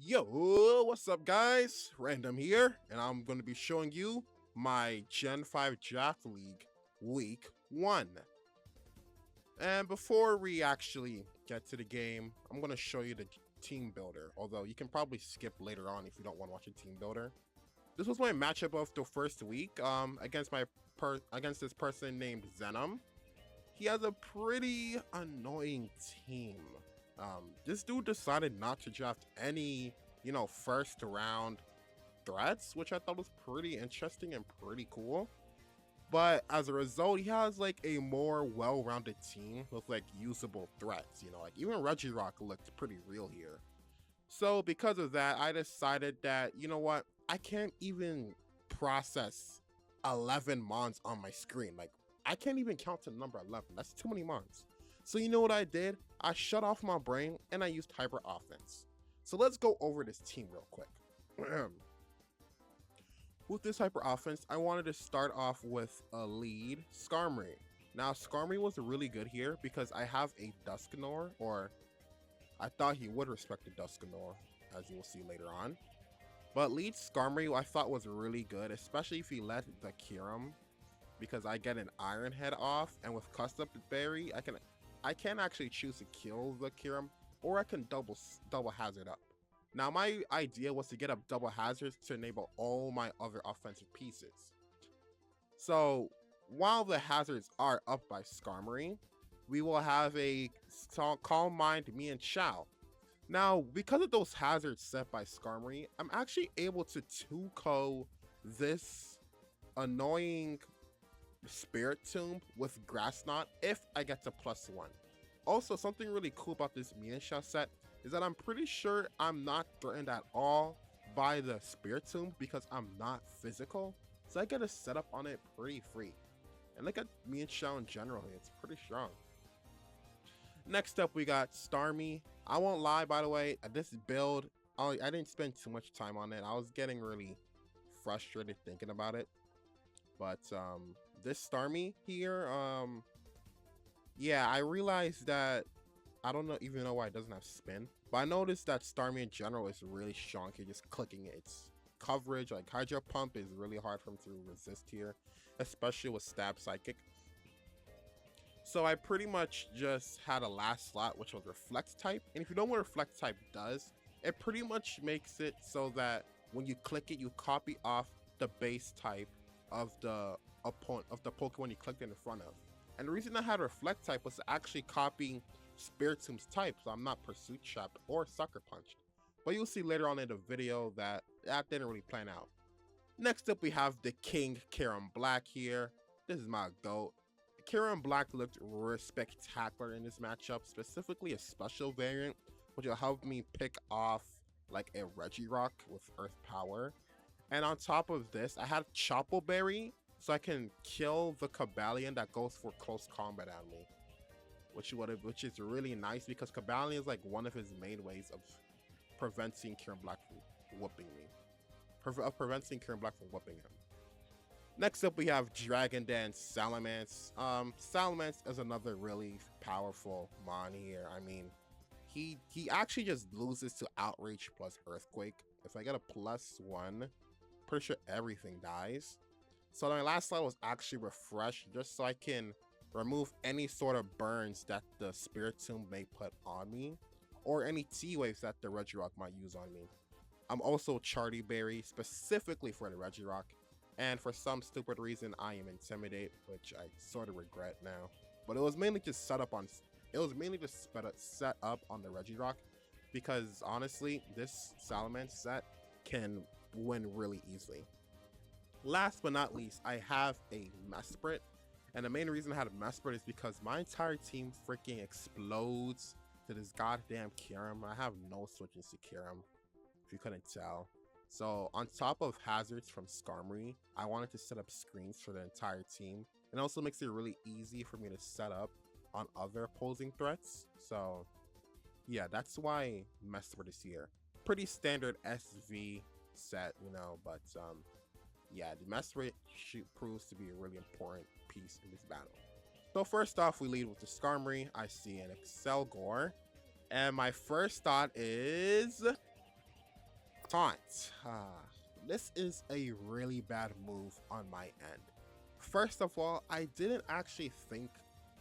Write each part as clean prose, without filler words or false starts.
Yo, what's up, guys? Random here, and I'm going to be showing you my Gen 5 Draft League Week 1. And before we actually get to the game, I'm going to show you the team builder, although you can probably skip later on if you don't want to watch a team builder. This was my matchup of the first week against against this person named Zenom. He has a pretty annoying team. This dude decided not to draft any, first round threats, which I thought was pretty interesting and pretty cool. But as a result, he has like a more well-rounded team with like usable threats. Like even Regirock looked pretty real here. So because of that, I decided that, you know what, I can't even process 11 mons on my screen. Like I can't even count to number 11. That's too many mons. So you know what I did? I shut off my brain and I used hyper offense. So let's go over this team real quick. With this hyper offense, I wanted to start off with a lead Skarmory. Now Skarmory was really good here because I have a Dusknoir, or I thought he would respect the Dusknoir, as you will see later on. But lead Skarmory I thought was really good, especially if he let the Kyurem, because I get an Iron Head off, and with Custom Berry, I can actually choose to kill the Kyurem, or I can double hazard up. Now my idea was to get up double hazards to enable all my other offensive pieces. So while the hazards are up by Skarmory, we will have a Calm Mind, me and Chow. Now because of those hazards set by Skarmory, I'm actually able to 2-ko this annoying Spirit Tomb with Grass Knot if I get to +1. Also, something really cool about this Mienshao set is that I'm pretty sure I'm not threatened at all by the Spirit Tomb because I'm not physical. So I get a setup on it pretty free. And look at Mienshao in general, it's pretty strong. Next up, we got Starmie. I won't lie, by the way, this build, I didn't spend too much time on it. I was getting really frustrated thinking about it. But this Starmie here, yeah, I realized that I don't even know why it doesn't have spin, but I noticed that Starmie in general is really strong here, just clicking its coverage. Like Hydro Pump is really hard for him to resist here, especially with Stab Psychic. So I pretty much just had a last slot, which was Reflect type. And if you know what Reflect type does, it pretty much makes it so that when you click it, you copy off the base type of the Pokemon you clicked in front of. And the reason I had Reflect type was actually copying Spiritom's type, so I'm not Pursuit Trapped or Sucker Punched. But you'll see later on in the video that didn't really plan out. Next up, we have the King Kyurem-Black here. This is my GOAT. Kyurem-Black looked spectacular in this matchup, specifically a special variant, which will help me pick off like a Regirock with Earth Power. And on top of this, I had Chople Berry, so I can kill the Cobalion that goes for close combat at me, which is really nice because Cobalion is like one of his main ways of preventing Kyurem-Black from whooping me, preventing Kyurem-Black from whooping him. Next up, we have Dragon Dance Salamence. Salamence is another really powerful mon here. I mean, he actually just loses to Outrage plus Earthquake. If I get a +1, pretty sure everything dies. So my last slot was actually Refresh, just so I can remove any sort of burns that the Spirit Tomb may put on me, or any T-Waves that the Regirock might use on me. I'm also Charty Berry, specifically for the Regirock, and for some stupid reason, I am Intimidate, which I sort of regret now. But it was mainly just set up on the Regirock, because honestly, this Salamence set can win really easily. Last but not least, I have a Mesprit, and the main reason I had a Mesprit is because my entire team freaking explodes to this goddamn Kyurem. I have no switches to Kyurem, if you couldn't tell. So on top of hazards from Skarmory, I wanted to set up screens for the entire team. And also makes it really easy for me to set up on other opposing threats. So yeah, that's why Mesprit is here. Pretty standard SV set, but yeah, the Mesprit proves to be a really important piece in this battle. So first off, we lead with the Skarmory. I see an Excelgor. And my first thought is Taunt. This is a really bad move on my end. First of all, I didn't actually think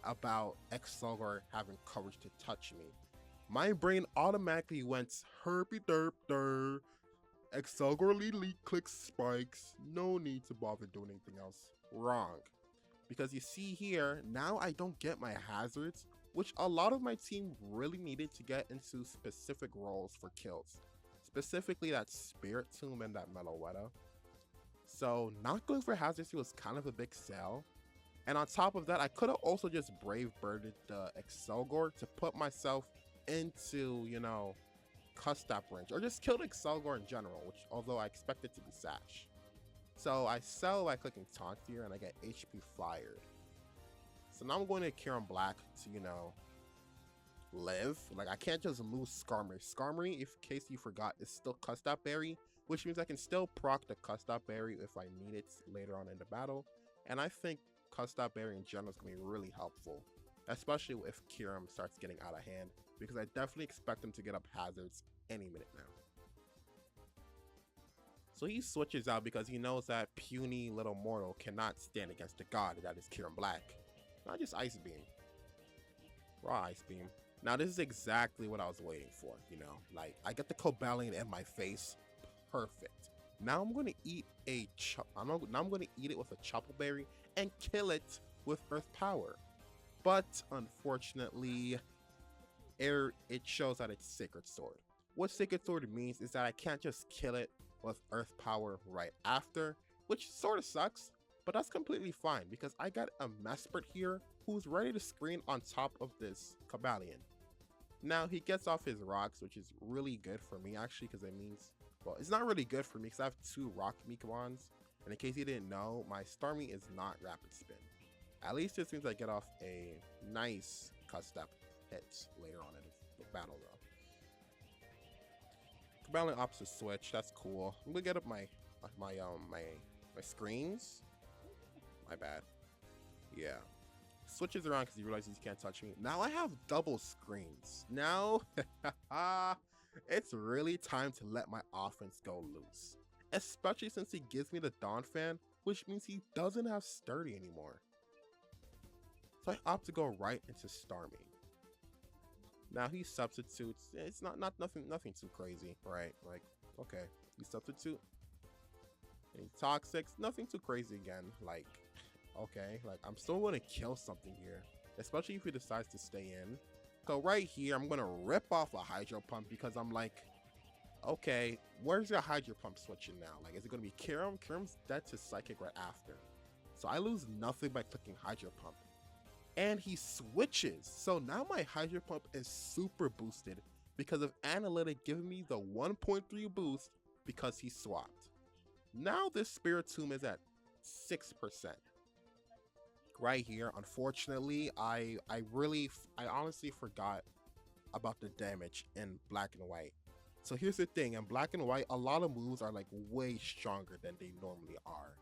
about Exogre having coverage to touch me. My brain automatically went herpy derp der. Exogre lead clicks spikes. No need to bother doing anything else. Wrong. Because you see here, now I don't get my hazards, which a lot of my team really needed to get into specific roles for kills. Specifically that Spirit Tomb and that Meloetta. So not going for hazards was kind of a big sell. And on top of that, I could have also just Brave Birded the Excelgor to put myself into, you know, Custap range. Or just kill the Excelgor in general, which although I expect it to be Sash. So I sell by clicking Taunt here and I get HP fired. So now I'm going to Kyurem-Black to, you know, live. Like I can't just lose Skarmory. Skarmory, if in case you forgot, is still Custap Berry, which means I can still proc the Custap Berry if I need it later on in the battle. And I think Custap Berry in general is going to be really helpful, especially if Kyurem starts getting out of hand, because I definitely expect him to get up hazards any minute now. So he switches out because he knows that puny little mortal cannot stand against the god that is Kyurem-Black. Not just Ice Beam. Raw Ice Beam. Now this is exactly what I was waiting for, you know, like I get the Cobalion in my face, perfect. Now I'm going to eat now I'm going to eat it with a Chople Berry and kill it with Earth Power. But unfortunately, it shows that it's Sacred Sword. What Sacred Sword means is that I can't just kill it with Earth Power right after, which sort of sucks, but that's completely fine because I got a Mesprit here who's ready to screen on top of this Cobalion. Now he gets off his rocks, which is really good for me actually, because it means, well, it's not really good for me because I have 2 Rock Mikawans, and in case you didn't know, my Starmie is not Rapid Spin. At least it seems I get off a nice Custap hit later on in the battle though. Cobalion opposite switch, that's cool. I'm gonna get up my screens. My bad. Yeah. Switches around because he realizes he can't touch me. Now I have double screens. Now, it's really time to let my offense go loose. Especially since he gives me the Dawn Fan, which means he doesn't have Sturdy anymore. So I opt to go right into Starmie. Now he substitutes. It's nothing too crazy, right? Like, okay, he substitute. And he Toxics, nothing too crazy again. Like, okay, like I'm still gonna kill something here, especially if he decides to stay in. So right here, I'm gonna rip off a Hydro Pump because I'm like, okay, where's your Hydro Pump switching now? Like, is it gonna be Kyurem? Kyurem's dead to Psychic right after. So I lose nothing by clicking Hydro Pump. And he switches. So now my Hydro Pump is super boosted because of Analytic giving me the 1.3 boost because he swapped. Now this Spirit Tomb is at 6%. Right here, unfortunately, I honestly forgot about the damage in Black and White. So here's the thing, in Black and White, a lot of moves are like way stronger than they normally are.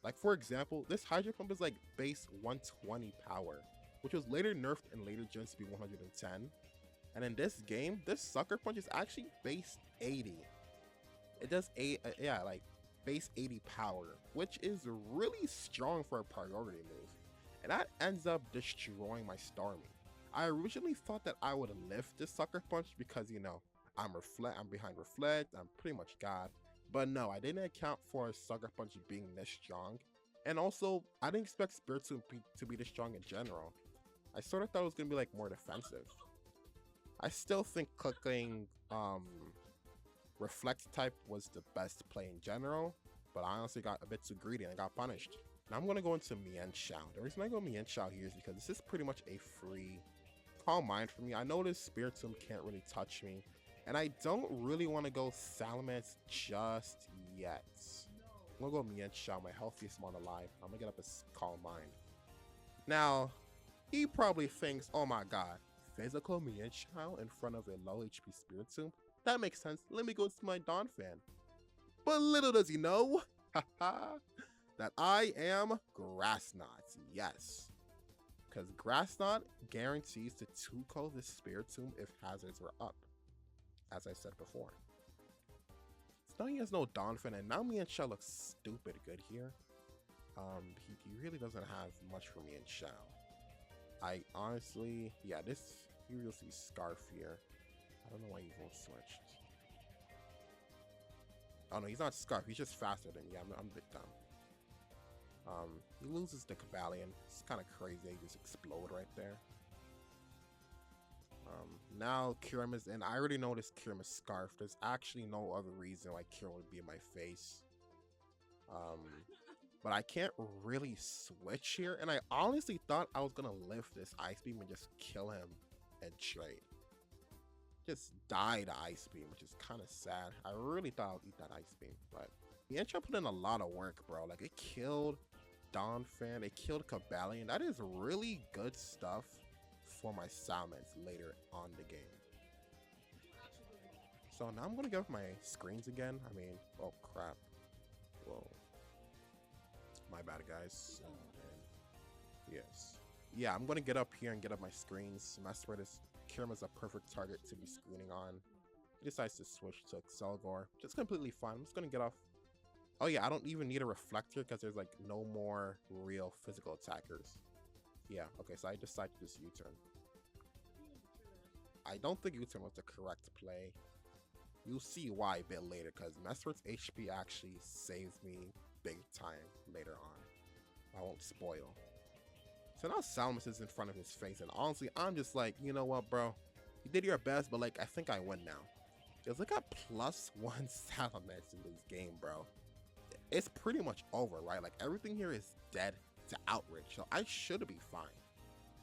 Like for example, this Hydro Pump is like base 120 power, which was later nerfed in later gens to be 110. And in this game, this Sucker Punch is actually base 80. It does like base 80 power, which is really strong for a priority move. And that ends up destroying my Starmie. I originally thought that I would lift this Sucker Punch because, you know, I'm behind Reflect, I'm pretty much God. But no, I didn't account for a Sucker Punch being this strong. And also, I didn't expect Spirit to be this strong in general. I sort of thought it was going to be like more defensive. I still think clicking Reflect type was the best play in general, but I honestly got a bit too greedy and I got punished. Now I'm going to go into Mienshao. The reason I go Mienshao here is because this is pretty much a free Calm Mind for me. I know this Spirit Tomb can't really touch me, and I don't really want to go Salamence just yet. I'm going to go Mienshao, my healthiest mon alive. I'm going to get up a Calm Mind. Now, he probably thinks, oh my god, physical Mienshao in front of a low HP Spirit Tomb? That makes sense. Let me go to my Dawn Fan. But little does he know, that I am Grass Knot. Yes. Because Grass Knot guarantees to 2-co this Spirit Tomb if hazards were up, as I said before. So now he has no Donphan, and now me and Shao looks stupid good here. He really doesn't have much for me in Shao. I honestly, yeah, he really sees Scarf here. I don't know why he won't switch. Oh no, he's not Scarf, he's just faster than, yeah, I'm a bit dumb. He loses the Cabalion. It's kind of crazy. He just explode right there. Now Kyurem is in. I already noticed Kyurem is Scarf. There's actually no other reason why Kyurem would be in my face. But I can't really switch here. And I honestly thought I was gonna lift this Ice Beam and just kill him and trade. Just die to Ice Beam, which is kind of sad. I really thought I would eat that Ice Beam, but the Enchant put in a lot of work, bro. Like, it killed Donphan, it killed Cabalion. That is really good stuff for my Salmons later on the game. So now I'm gonna give my screens again. I mean, oh crap. Whoa. My bad, guys. Oh, man. Yes. Yeah, I'm gonna get up here and get up my screens. Mesprit is Kyurem is a perfect target to be screening on. He decides to switch to Excelgor. Just completely fine. I'm just gonna get off. Oh yeah, I don't even need a reflector because there's like no more real physical attackers. Yeah, okay, so I decide to just U-turn. I don't think U-turn was the correct play. You'll see why a bit later, because Mesprit's HP actually saved me big time later on. I won't spoil. So now Salamence is in front of his face, and honestly, I'm just like, you know what, bro? You did your best, but like, I think I win now. Because look at +1 Salamence in this game, bro. It's pretty much over, right? Like, everything here is dead to Outrage, so I should be fine.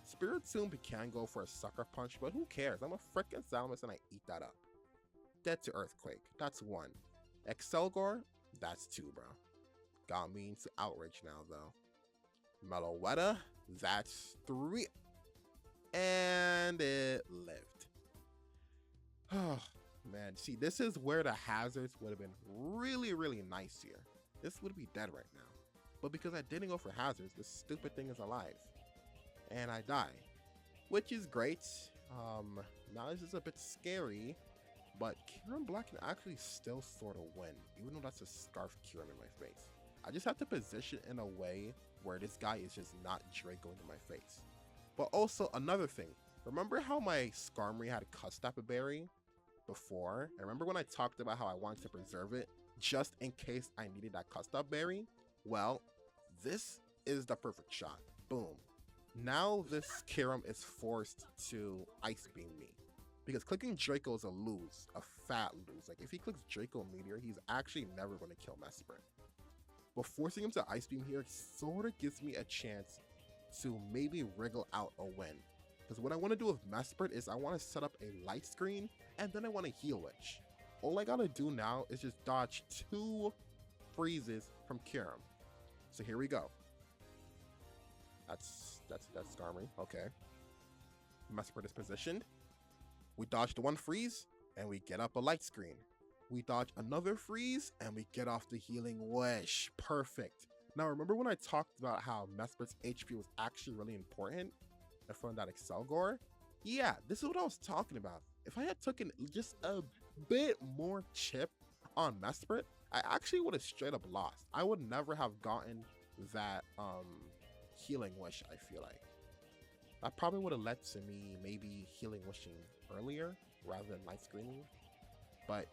Spiritomb can go for a Sucker Punch, but who cares? I'm a freaking Salamence and I eat that up. Dead to Earthquake, that's 1. Excelgor, that's 2, bro. Got me into Outrage now, though. Meloetta, that's 3. And it lived. Oh, man. See, this is where the hazards would have been really, really nice here. This would be dead right now. But because I didn't go for hazards, this stupid thing is alive. And I die. Which is great. Now this is a bit scary. But Kyurem-Black can actually still sort of win. Even though that's a Scarf Kyurem in my face. I just have to position in a way where this guy is just not Draco into my face. But also another thing. Remember how my Skarmory had Custap Berry before? And remember when I talked about how I wanted to preserve it just in case I needed that Custap Berry? Well, this is the perfect shot. Boom. Now this Kyurem is forced to Ice Beam me. Because clicking Draco is a lose, a fat lose. Like if he clicks Draco Meteor, he's actually never going to kill Mesprit. But forcing him to Ice Beam here sort of gives me a chance to maybe wriggle out a win. Because what I want to do with Mesprit is I want to set up a light screen and then I want to Heal Witch. All I gotta do now is just dodge 2 freezes from Kyurem. So here we go. That's Skarmory. Okay. Mesprit is positioned. We dodged 1 freeze and we get up a light screen. We dodge another freeze and we get off the Healing Wish. Perfect. Now remember when I talked about how Mesprit's HP was actually really important in front of that Excelgor? Yeah, this is what I was talking about. If I had taken just a bit more chip on Mesprit, I actually would have straight up lost. I would never have gotten that Healing Wish, I feel like. That probably would have led to me maybe Healing Wishing earlier rather than light screening. But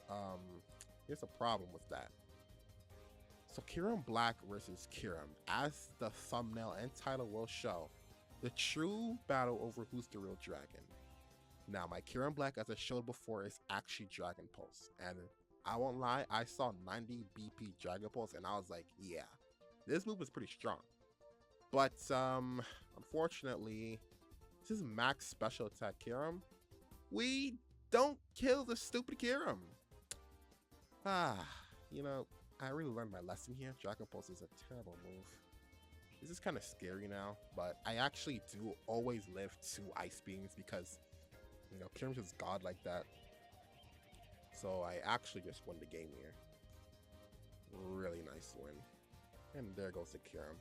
here's a problem with that. So Kyurem-Black versus Kyurem, as the thumbnail and title will show, the true battle over who's the real dragon. Now my Kyurem-Black, as I showed before, is actually Dragon Pulse. And I won't lie, I saw 90 BP Dragon Pulse and I was like, yeah, this move is pretty strong. But unfortunately, this is max special attack Kyurem. We don't kill the stupid Kyurem. You know, I really learned my lesson here. Dragon Pulse is a terrible move. This is kind of scary now, but I actually do always live 2 Ice Beams because, you know, Kyurem's just god like that. So I actually just won the game here. Really nice win. And there goes the Kyurem.